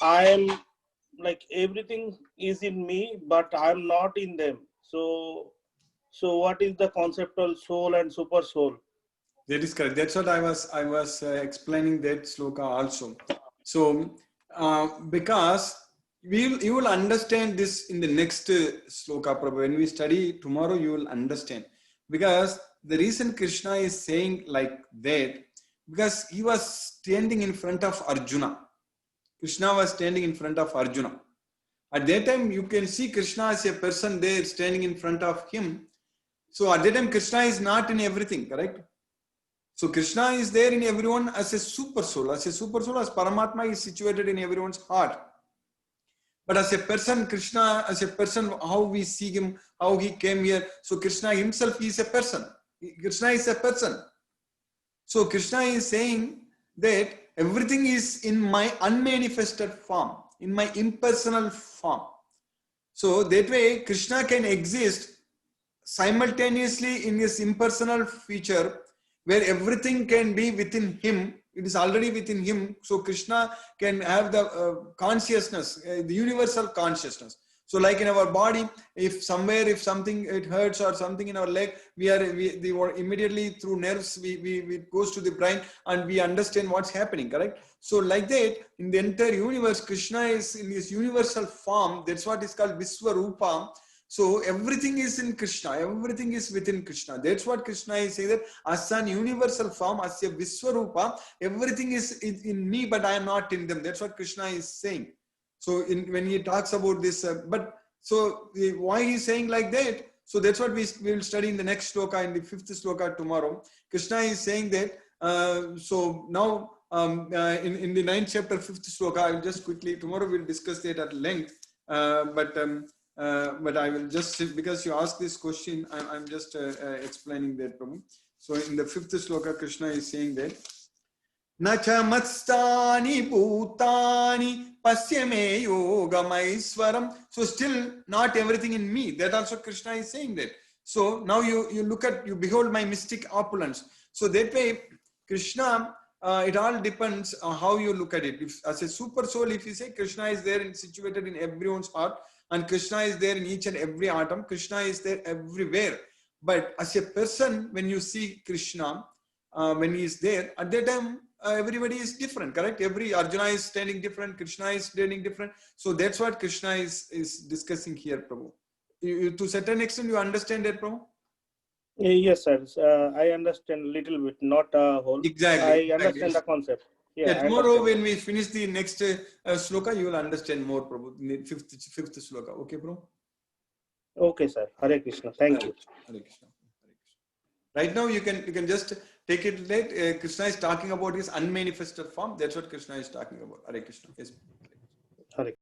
I am like everything is in me, but I'm not in them. So what is the conceptual soul and super soul? That is correct. That's what I was explaining that sloka also. So because you will understand this in the next sloka, Prabhu. When we study tomorrow, you will understand. Because the reason Krishna is saying like that, because he was standing in front of Arjuna. Krishna was standing in front of Arjuna. At that time, you can see Krishna as a person there standing in front of him. So at that time, Krishna is not in everything, correct? So Krishna is there in everyone as a super soul. As a super soul, as Paramatma is situated in everyone's heart. But as a person, Krishna, as a person, how we see him, how he came here. So Krishna himself is a person. Krishna is a person. So Krishna is saying that everything is in my unmanifested form, in my impersonal form. So that way, Krishna can exist simultaneously in his impersonal feature where everything can be within him. It is already within him. So Krishna can have the consciousness, the universal consciousness. So like in our body, if something it hurts or something in our leg, we immediately through nerves we goes to the brain and we understand what's happening, correct? So like that, in the entire universe, Krishna is in his universal form. That's what is called Viswarupa. So everything is in Krishna, everything is within Krishna. That's what Krishna is saying, that as an universal form, as a Viswarupa, everything is in me, but I am not in them. That's what Krishna is saying. So when he talks about this, why he's saying like that? So that's what we will study in the next sloka, in the 5th sloka tomorrow. Krishna is saying that, so now in the 9th chapter, 5th sloka, I will just quickly, tomorrow we'll discuss that at length. But I will just, because you asked this question, I'm just explaining that, Prabhu. So in the 5th sloka, Krishna is saying that, Nacha matstani bhutani pasyame yogamaiswaram. So still not everything in me. That also Krishna is saying that. So now you look at, you behold my mystic opulence. So that way, Krishna, it all depends on how you look at it. If, as a super soul, if you say Krishna is there and situated in everyone's heart, and Krishna is there in each and every atom, Krishna is there everywhere. But as a person, when you see Krishna, when he is there, at that time, everybody is different, correct? Every Arjuna is standing different, Krishna is standing different. So that's what Krishna is discussing here, Prabhu. To a certain extent, you understand that, Prabhu? Yes, sir. I understand a little bit, not a whole. Exactly. I understand the concept. Yeah, Yeah, I tomorrow understand when that. we finish the next sloka, you will understand more, Prabhu. In the fifth sloka. Okay, Prabhu? Okay, sir. Hare Krishna. Thank Hare you. Krishna. Hare Krishna. Hare Krishna. Right now, you can just take it that Krishna is talking about his unmanifested form. That's what Krishna is talking about. Hare Krishna. Yes. Hare Krishna.